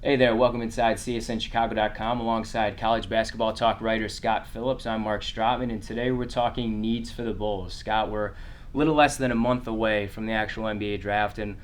Hey there, welcome inside CSNChicago.com alongside college basketball talk writer Scott Phillips. I'm Mark Strotman, and today we're talking needs for the Bulls. Scott, we're a little less than a month away from the actual NBA draft, and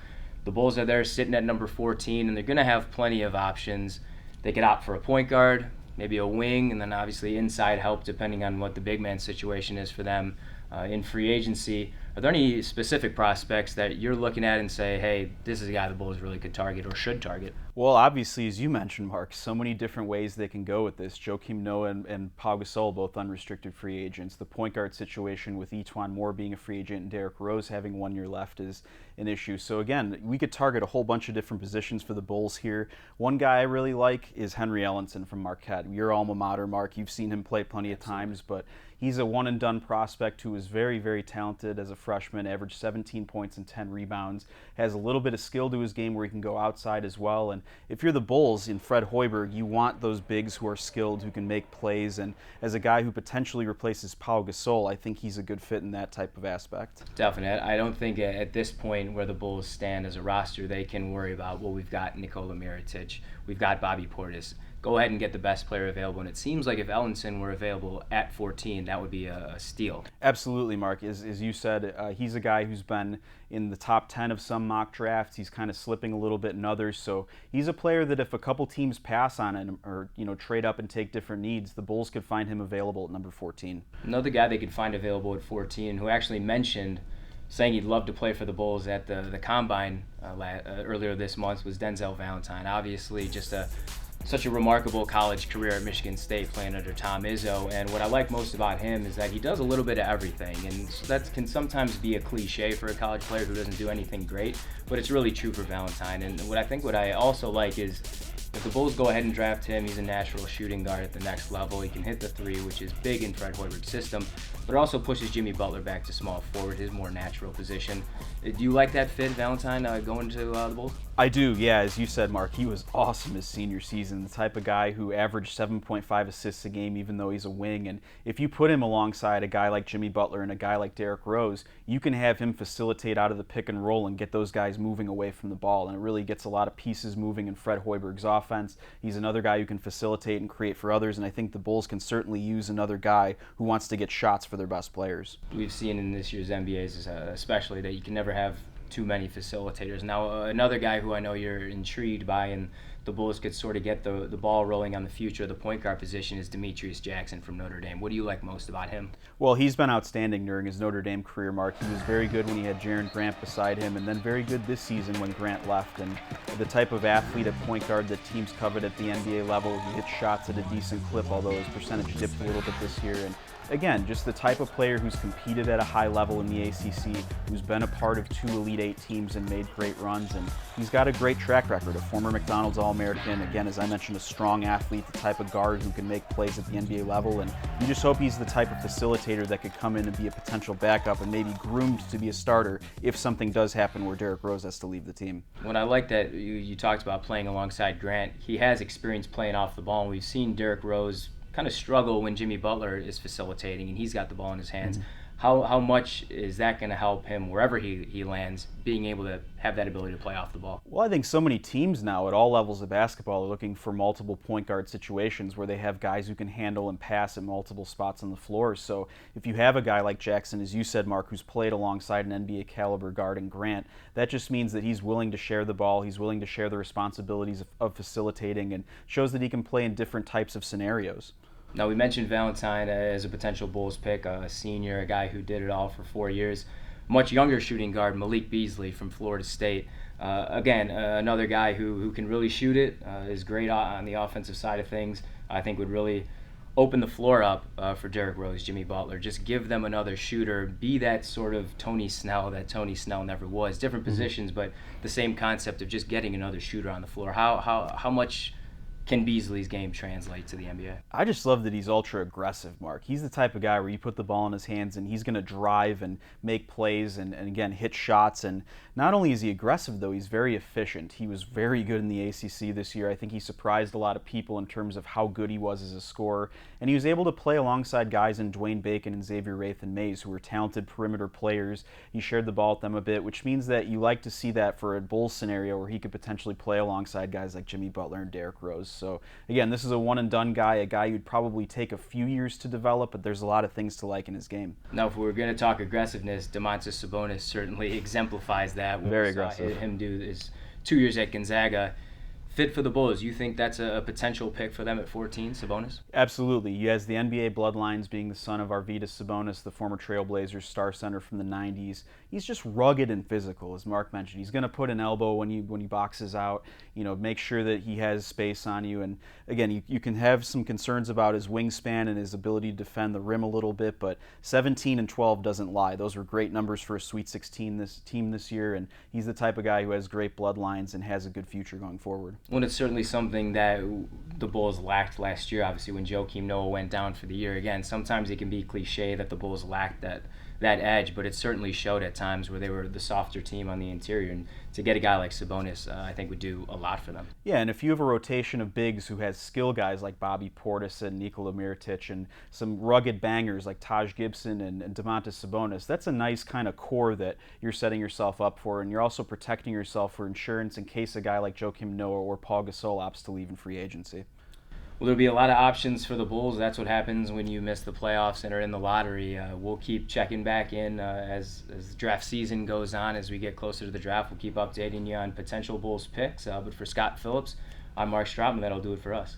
the Bulls are there sitting at number 14, and they're going to have plenty of options. They could opt for a point guard, maybe a wing, and then obviously inside help depending on what the big man situation is for them in free agency. Are there any specific prospects that you're looking at and say, hey, this is a guy the Bulls really could target or should target? Well, obviously, as you mentioned, Mark, so many different ways they can go with this. Joakim Noah and Pau Gasol, both unrestricted free agents. The point guard situation with Etuan Moore being a free agent and Derrick Rose having 1 year left is an issue. So again, we could target a whole bunch of different positions for the Bulls here. One guy I really like is Henry Ellenson from Marquette. Your alma mater, Mark. You've seen him play plenty of times, but he's a one-and-done prospect who is very, very talented as a freshman, averaged 17 points and 10 rebounds, has a little bit of skill to his game where he can go outside as well. And if you're the Bulls in Fred Hoiberg, you want those bigs who are skilled, who can make plays. And as a guy who potentially replaces Pau Gasol, I think he's a good fit in that type of aspect. Definitely. I don't think at this point where the Bulls stand as a roster, they can worry about, well, we've got Nikola Mirotic, we've got Bobby Portis. Go ahead and get the best player available. And it seems like if Ellenson were available at 14, that would be a steal. Absolutely, Mark. As you said, he's a guy who's been in the top 10 of some mock drafts. He's kind of slipping a little bit in others. So he's a player that if a couple teams pass on him or trade up and take different needs, the Bulls could find him available at number 14. Another guy they could find available at 14 who actually mentioned saying he'd love to play for the Bulls at the Combine earlier this month was Denzel Valentine. Obviously, just such a remarkable college career at Michigan State playing under Tom Izzo. And what I like most about him is that he does a little bit of everything. And that can sometimes be a cliche for a college player who doesn't do anything great, but it's really true for Valentine. And what I also like is if the Bulls go ahead and draft him, he's a natural shooting guard at the next level. He can hit the three, which is big in Fred Hoiberg's system, but it also pushes Jimmy Butler back to small forward, his more natural position. Do you like that fit, Valentine, going to the Bulls? I do, yeah. As you said, Mark, he was awesome his senior season. The type of guy who averaged 7.5 assists a game, even though he's a wing. And if you put him alongside a guy like Jimmy Butler and a guy like Derrick Rose, you can have him facilitate out of the pick and roll and get those guys moving away from the ball. And it really gets a lot of pieces moving in Fred Hoiberg's offense. He's another guy who can facilitate and create for others. And I think the Bulls can certainly use another guy who wants to get shots for their best players. We've seen in this year's NBAs, especially, that you can never have too many facilitators. Now, another guy who I know you're intrigued by and the Bulls could sort of get the ball rolling on the future of the point guard position is Demetrius Jackson from Notre Dame. What do you like most about him? Well, he's been outstanding during his Notre Dame career, Mark. He was very good when he had Jaren Grant beside him, and then very good this season when Grant left. And the type of athlete at point guard that teams covet at the NBA level, he hits shots at a decent clip, although his percentage dipped a little bit this year. And again, just the type of player who's competed at a high level in the ACC, who's been a part of 2 Elite Eight teams and made great runs, and he's got a great track record. A former McDonald's All-American, again, as I mentioned, a strong athlete, the type of guard who can make plays at the NBA level, and you just hope he's the type of facilitator that could come in and be a potential backup and maybe groomed to be a starter if something does happen where Derrick Rose has to leave the team. What I like that you talked about playing alongside Grant, he has experience playing off the ball, and we've seen Derrick Rose kind of struggle when Jimmy Butler is facilitating and he's got the ball in his hands. Mm-hmm. How much is that going to help him wherever he lands, being able to have that ability to play off the ball? Well, I think so many teams now at all levels of basketball are looking for multiple point guard situations where they have guys who can handle and pass at multiple spots on the floor. So if you have a guy like Jackson, as you said, Mark, who's played alongside an NBA caliber guard in Grant, that just means that he's willing to share the ball, he's willing to share the responsibilities of facilitating, and shows that he can play in different types of scenarios. Now, we mentioned Valentine as a potential Bulls pick, a senior, a guy who did it all for 4 years. Much younger shooting guard, Malik Beasley from Florida State. Again, another guy who can really shoot it, is great on the offensive side of things. I think would really open the floor up for Derrick Rose, Jimmy Butler. Just give them another shooter. Be that sort of Tony Snell that Tony Snell never was. Different positions, but the same concept of just getting another shooter on the floor. How much can Beasley's game translate to the NBA? I just love that he's ultra aggressive, Mark. He's the type of guy where you put the ball in his hands and he's going to drive and make plays and again, hit shots. And not only is he aggressive, though, he's very efficient. He was very good in the ACC this year. I think he surprised a lot of people in terms of how good he was as a scorer. And he was able to play alongside guys in Dwayne Bacon and Xavier Wraithen-Mays, who were talented perimeter players. He shared the ball with them a bit, which means that you like to see that for a Bulls scenario where he could potentially play alongside guys like Jimmy Butler and Derrick Rose. So again, this is a one-and-done guy, a guy you'd probably take a few years to develop, but there's a lot of things to like in his game. Now, if we're going to talk aggressiveness, Domantas Sabonis certainly exemplifies that. Very aggressive. Him do his 2 years at Gonzaga. Fit for the Bulls. You think that's a potential pick for them at 14, Sabonis? Absolutely. He has the NBA bloodlines, being the son of Arvydas Sabonis, the former Trailblazers star center from the 90s. He's just rugged and physical, as Mark mentioned. He's going to put an elbow when he boxes out, make sure that he has space on you. And again, you can have some concerns about his wingspan and his ability to defend the rim a little bit, but 17 and 12 doesn't lie. Those were great numbers for a Sweet 16 team this year, and he's the type of guy who has great bloodlines and has a good future going forward. Well, it's certainly something that the Bulls lacked last year, obviously, when Joakim Noah went down for the year. Again, sometimes it can be cliche that the Bulls lacked that edge, but it certainly showed at times where they were the softer team on the interior. And to get a guy like Sabonis, I think would do a lot for them. Yeah, and if you have a rotation of bigs who has skill guys like Bobby Portis and Nikola Mirotic and some rugged bangers like Taj Gibson and Domantas Sabonis, that's a nice kind of core that you're setting yourself up for, and you're also protecting yourself for insurance in case a guy like Joakim Noah or Paul Gasol opts to leave in free agency. Well, there'll be a lot of options for the Bulls. That's what happens when you miss the playoffs and are in the lottery. We'll keep checking back in as draft season goes on. As we get closer to the draft, we'll keep updating you on potential Bulls picks. But for Scott Phillips, I'm Mark Strotman. That'll do it for us.